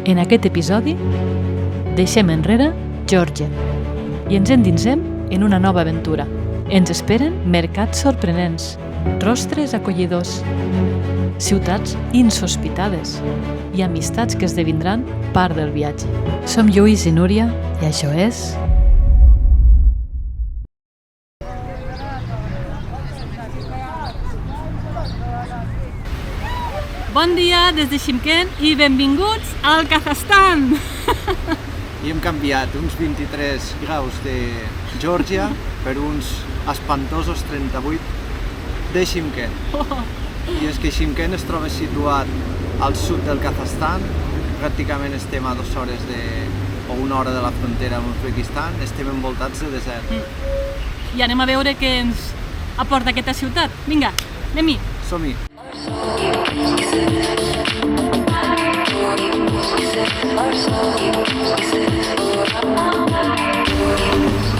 En aquest episodi deixem enrere Geòrgia i ens endinsem en una nova aventura. Ens esperen mercats sorprenents, rostres acollidors, ciutats insospitades i amistats que esdevindran part del viatge. Som Lluís i Núria i això és... Bon dia des de Shymkent i benvinguts al Kazakhstan! I hem canviat uns 23 graus de Geòrgia per uns espantosos 38 de Shymkent. I és que Shymkent es troba situat al sud del Kazakhstan, pràcticament estem a 2 hores o 1 hora de la frontera amb l'Uzbekistan, estem envoltats de desert. I anem a veure què ens aporta aquesta ciutat. Vinga, anem-hi! Som-hi!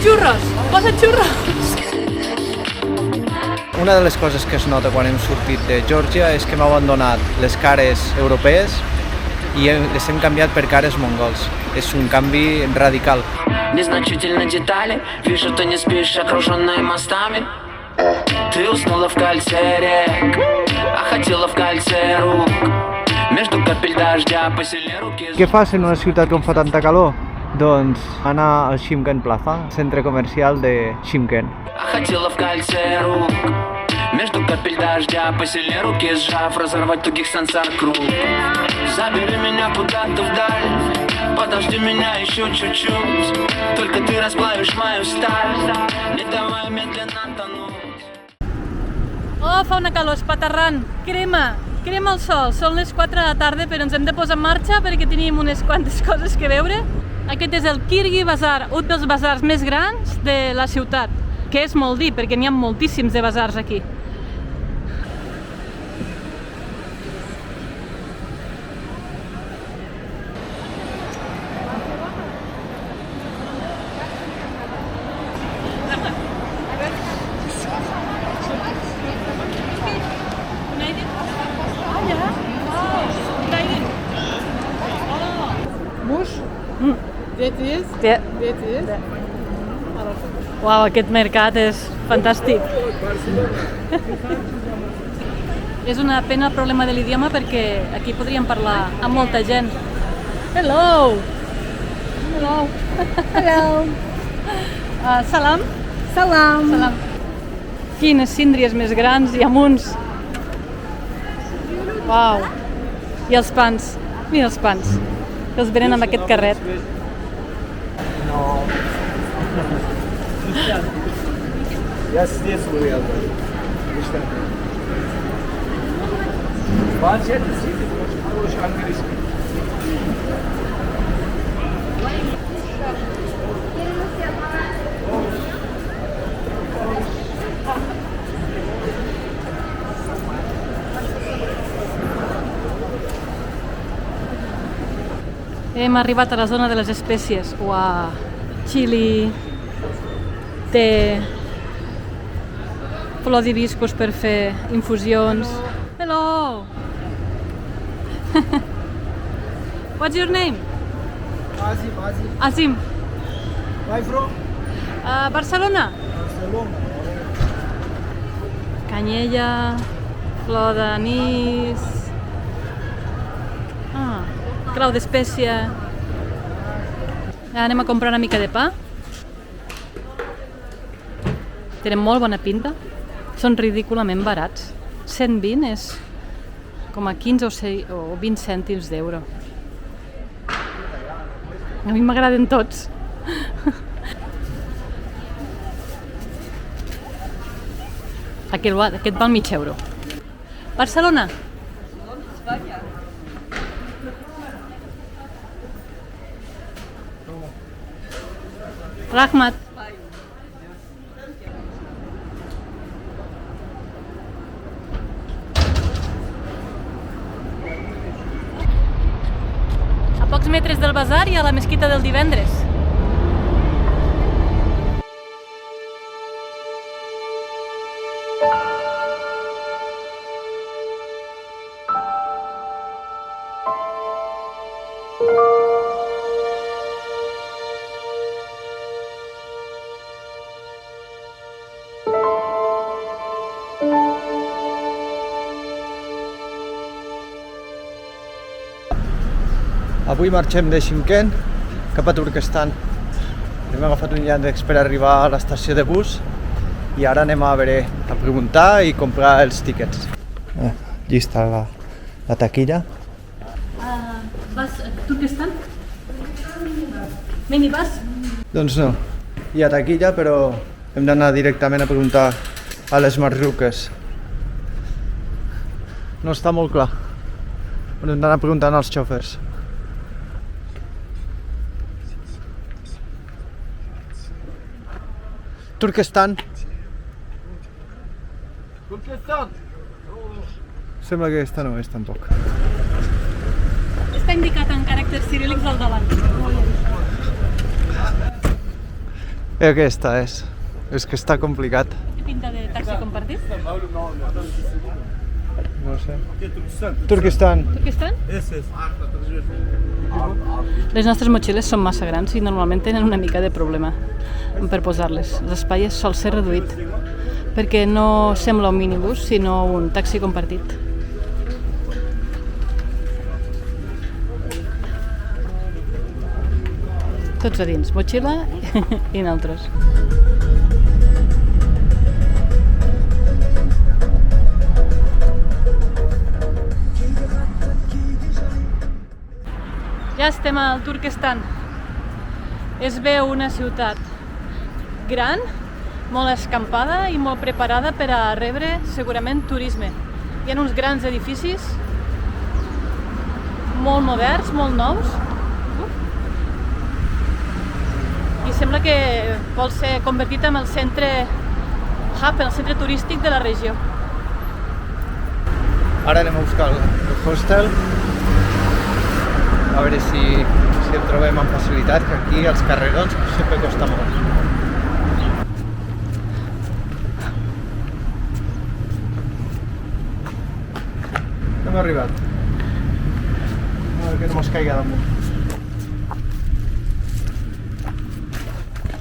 Xurros! Posa xurros! Una de les coses que es nota quan hem sortit de Geòrgia és que hem abandonat les cares europees i les hem canviat per cares mongols. És un canvi radical. Незначительные детали, вижу, ты не спишь, окруженная мостами. Ты уснула в кольце рек, а хотела в кольце рук. Между капель дождя посильнее руки. Què fas en una ciutat on fa tanta calor? Doncs anar al Shymkent Plaza, centre comercial de Shymkent. А хотела в кольце рук. Между капель дождя посильнее руки сжав, разорвать тугих сансар круг. Забери меня куда-то вдаль, подожди меня еще чуть-чуть. Только ты расплавишь мою сталь, не давай медленно тонуть. Oh, fa una calor espaterrant! Crema el sol! Són les 4 de la tarda, però ens hem de posar en marxa perquè tenim unes quantes coses que veure. Aquest és el Kirgi Bazar, un dels basars més grans de la ciutat, que és molt dir, perquè n'hi ha moltíssims de basars aquí. Uau, aquest mercat és fantàstic. És una pena el problema de l'idioma perquè aquí podríem parlar amb molta gent. Hello! Hello! Hello. Salam? Salam. Salam. Quines síndries més grans i amb uns... Uau! I els pans. Mira els pans. Que els venen amb aquest carret. Я здесь был. Вообще, действительно, очень хороший английский. Hem arribat a la zona de les espècies. Uau! Xili, té, flor d'hibiscus per fer infusions. Hello! What's your name? Azim. Azim. Where from? Barcelona. Barcelona. Canyella, flor d'anís... Clau d'espècia... Anem a comprar una mica de pa. Tenen molt bona pinta. Són ridículament barats. 120 és com a 15 o 20 cèntims d'euro. A mi m'agraden tots. Aquest val mig euro. Barcelona. Espanya. Rahmat. A pocs metres del basar hi ha la mesquita del divendres. Avui marxem de Shymkent cap a Turquestan. Hem agafat un Yandex per arribar a l'estació de bus i ara anem a veure, a preguntar i comprar els tíquets. Llista la taquilla. Vas a Turquestan? Minibus? Doncs no, hi ha taquilla però hem d'anar directament a preguntar a les marruques. No està molt clar. Hem d'anar preguntant als xòfers. Turquestan. Turquestan. Sembla que aquesta no és tampoc. Està indicat en caràcters ciríl·lics al davant. Aquesta és. És que està complicat. Té pinta de taxi compartit? No sé. Turquestan. Turquestan? Les nostres motxilles són massa grans i normalment tenen una mica de problema per posar-les. L'espai sol ser reduït perquè no sembla un minibús sinó un taxi compartit. Tots a dins, motxilla i nosaltres. Ja estem al Turquestan. Es veu una ciutat gran, molt escampada i molt preparada per a rebre segurament turisme. Hi ha uns grans edificis molt moderns, molt nous. I sembla que vol ser convertit en el centre hub, el centre turístic de la regió. Ara anem a buscar el hostel. A veure si el trobem amb facilitat, que aquí els carrerons sempre costa molt. Hem arribat. A veure que no mos caiga damunt.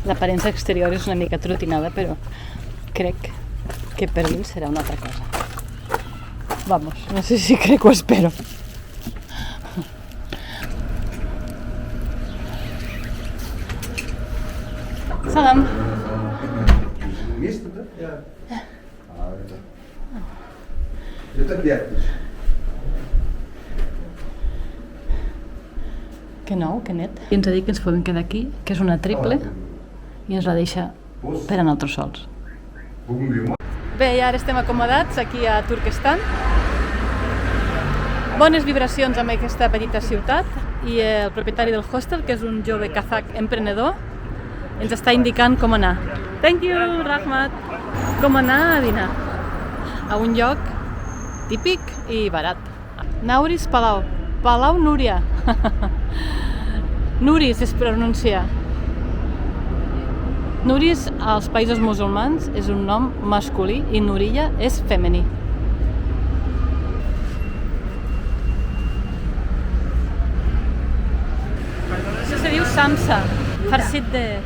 L'aparença exterior és una mica trotinada, però crec que per dins serà una altra cosa. Vamos, no sé si crec o espero. Salam. Que nou, que net. I ens ha dit que ens podem quedar aquí, que és una triple, i ens la deixa per a nosaltres sols. Bé, i ara estem acomodats aquí a Turquestan. Bones vibracions amb aquesta petita ciutat i el propietari del hostel, que és un jove kazak emprenedor, ens està indicant com anar. Thank you, Rahmat! Com anar a dinar. A un lloc típic i barat. Nauris Palau. Palau Núria. Nuris es pronuncia. Nuris als països musulmans és un nom masculí i Nurilla és femení. Això se diu samsa, farcit de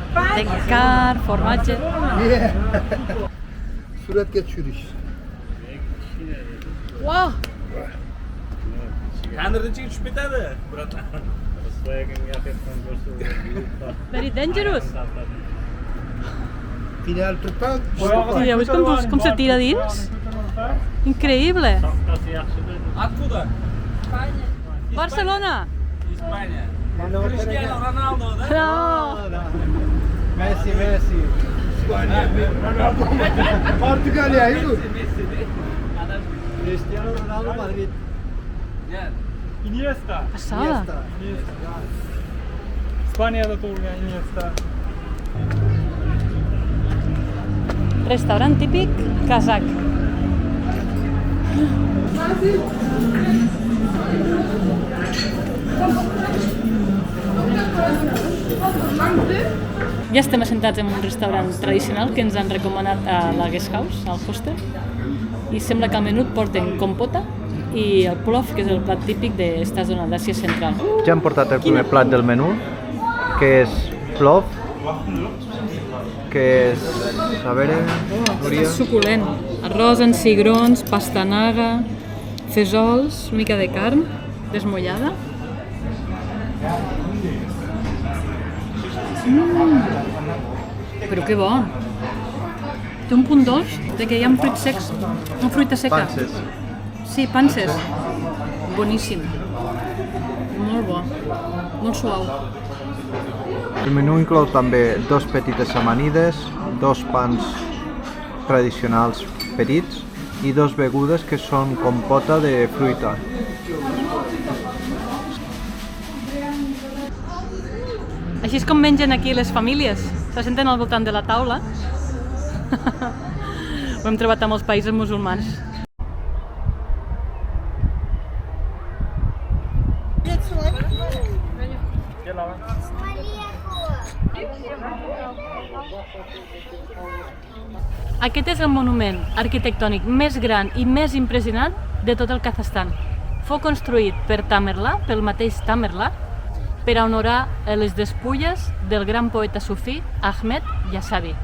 carn, formatge. Surat geçiriş. Wow! Very dangerous. Final tırpan. Sí, ja veus com se tira dins? Increïble! Barcelona! Cristiano Ronaldo. No! Messi, Messi. Portugalya bu. Cristiano Ronaldo, Madrid. Iniesta. Passada! İspanya'da doğruyan Iniesta. Restaurant típic kazak. Ja estem assentats en un restaurant tradicional que ens han recomanat a la Guest House, al hostel, i sembla que al menú porten compota, i el plof, que és el plat típic d'esta zona d'Àsia Central. Ja hem portat el primer plat del menú, que és plof, que és, a veure, Núria, És suculent. Arròs en cigrons, pastanaga, fesols, mica de carn desmullada. Però que bo! Té un punt dolç de que hi ha fruits secs, una fruita seca. panses. Sí, panses. Boníssim. Molt bo. Molt suau. El menú inclou també 2 petites amanides, 2 pans tradicionals petits i 2 begudes que són compota de fruita. Així és com mengen aquí les famílies. Se senten al voltant de la taula. Ho hem trobat a molts països musulmans. Aquest és el monument arquitectònic més gran i més impressionant de tot el Kazakhstan. Fou construït per Tamerlà, pel mateix Tamerlà, per a honorar les despulles del gran poeta sufí Ahmed Yasavi.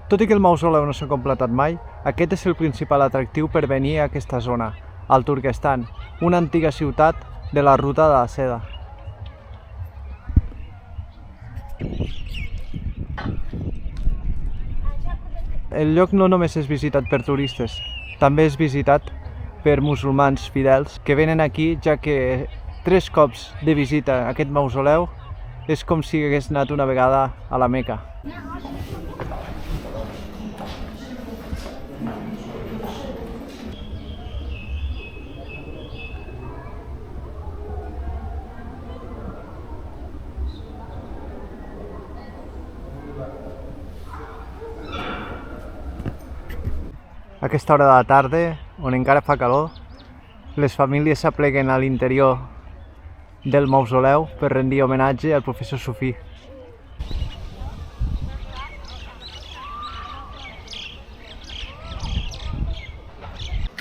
Tot i que el mausoleu no s'ha completat mai, aquest és el principal atractiu per venir a aquesta zona, al Turquestan, una antiga ciutat de la ruta de la seda. El lloc no només és visitat per turistes, també és visitat per musulmans fidels que venen aquí, ja que 3 cops de visita a aquest mausoleu és com si hagués anat una vegada a la Meca. A aquesta hora de la tarda, on encara fa calor, les famílies s'apleguen a l'interior del mausoleu per rendir homenatge al professor sufí.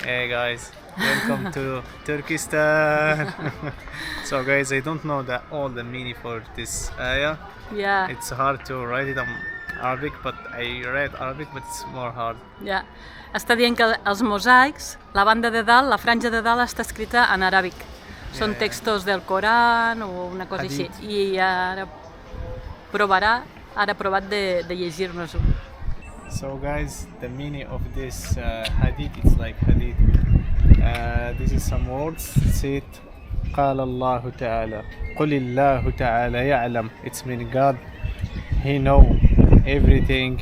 Hey guys, welcome to Turkestan. So guys, I don't know all the meaning for this ayah. Ja, It's hard to write it in Arabic, but I read Arabic, but it's more hard. ja. Està dient que els mosaics, la banda de dalt, la franja de dalt està escrita en aràbic. Són textos del Coran o una cosa així. I ara ha provat de llegir-nos-ho. So guys, the meaning of this hadith, it's like hadith. This is some words. Say it. قال الله تعالى قل الله تعالى يعلم. It's mean God. He know everything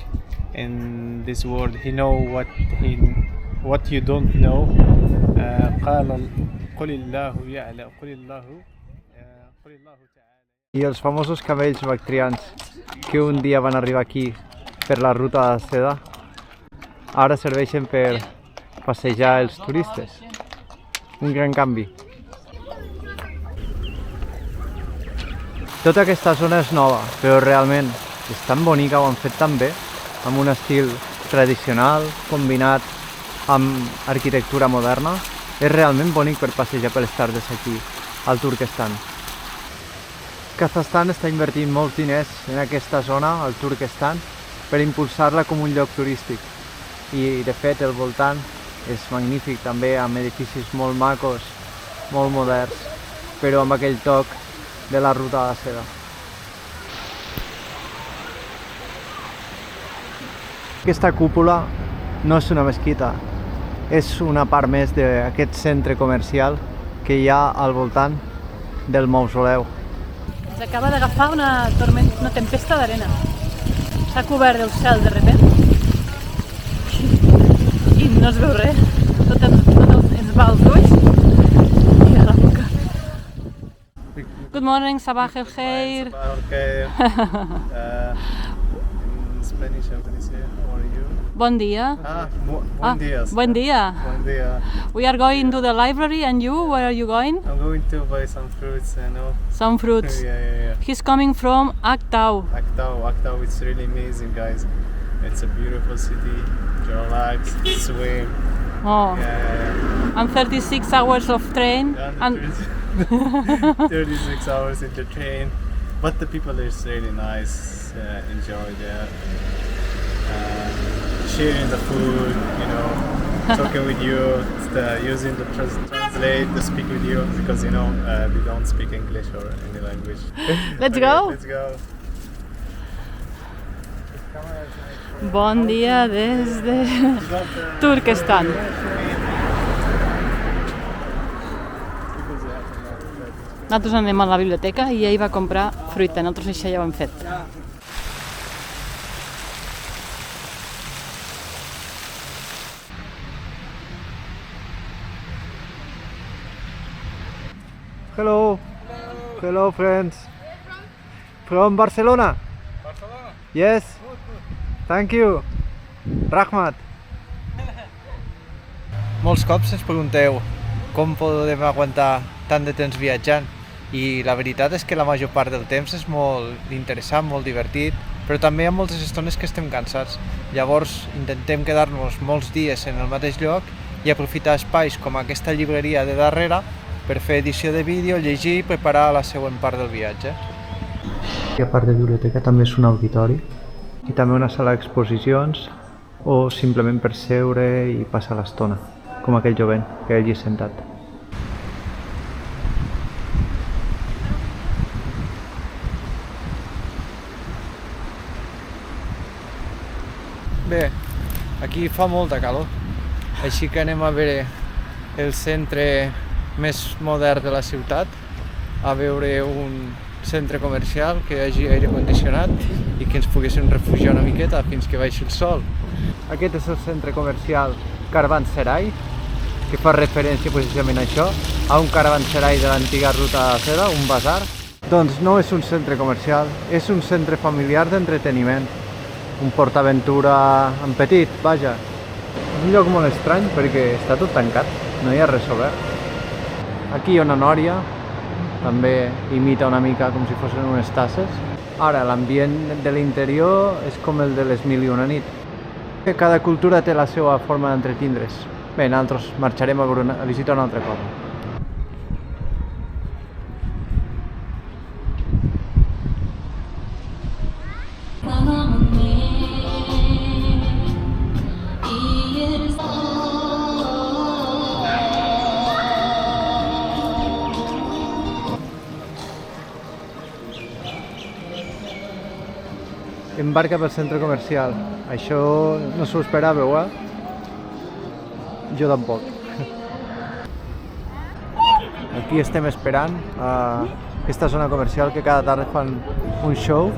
in this world. He know what you don't know. قال قل الله يعلم. قل الله تعالى. I els famosos camells bactrians que un dia van arribar aquí per la ruta de la seda, ara serveixen per passejar els turistes. Un gran canvi. Tota aquesta zona és nova, però realment és tan bonica, ho han fet tan bé, amb un estil tradicional combinat amb arquitectura moderna. És realment bonic per passejar per les tardes aquí, al Turquestan. Kazakhstan està invertint molts diners en aquesta zona, al Turquestan, per impulsar-la com un lloc turístic. I de fet el voltant és magnífic també, amb edificis molt macos, molt moderns, però amb aquell toc de la ruta de la seda. Aquesta cúpula no és una mesquita, és una part més d'aquest centre comercial que hi ha al voltant del mausoleu. Ens acaba d'agafar una tempesta d'arena. S'ha cobert el cel de repente i no es veu res. Tot ens va als ulls i a la boca. Good morning, Sabah el Khair. Okay. In Spanish, Alicia. How are you? Bon dia. Buen días. Buen dia. Buen dia. We are going to the library, and you? Where are you going? I'm going to buy some fruits, you know. Some fruits. Yeah. He's coming from Actau. Actau, it's really amazing, guys. It's a beautiful city. To relax, swim. Oh, Yeah. and 36 hours of train. And 36 hours in the train. But the people is really nice. Enjoy there. Sharing the food, you know, talking with you, using the translate to speak with you because you know we don't speak English or any language. Let's Okay, go. Let's go. Bon dia des de Turquestan. Nosaltres anem a la biblioteca i ell va comprar fruita, nosaltres això ja ho hem fet. Hello. Hello, friends. From Barcelona. Barcelona. Yes. Thank you. Rahmat. Molts cops ens pregunteu com podem aguantar tant de temps viatjant i la veritat és que la major part del temps és molt interessant, molt divertit, però també hi ha moltes estones que estem cansats. Llavors intentem quedar-nos molts dies en el mateix lloc i aprofitar espais com aquesta llibreria de darrere per fer edició de vídeo, llegir i preparar la següent part del viatge. I a part de biblioteca també és un auditori i també una sala d'exposicions o simplement per seure i passar l'estona, com aquell jovent que allí sentat. Bé, aquí fa molta calor, així que anem a veure el centre més modern de la ciutat, a veure un centre comercial que hi hagi aire condicionat i que ens poguéssim refugiar una miqueta fins que baixi el sol. Aquest és el centre comercial Caravanserai, que fa referència precisament a això, a un caravanserai de l'antiga ruta de la seda, un basar. Doncs no és un centre comercial, és un centre familiar d'entreteniment, un PortAventura en petit, vaja. És un lloc molt estrany perquè està tot tancat, no hi ha res obert. Aquí hi ha una nòria, també imita una mica com si fossin unes tasses. Ara, l'ambient de l'interior és com el de les Mil i una nit. Cada cultura té la seva forma d'entretindre's. Bé, nosaltres marxarem a visitar una altra cosa. Embarca pel centre comercial. Això no s'ho esperàveu, eh? Jo tampoc. Aquí estem esperant a aquesta zona comercial que cada tarda fan un show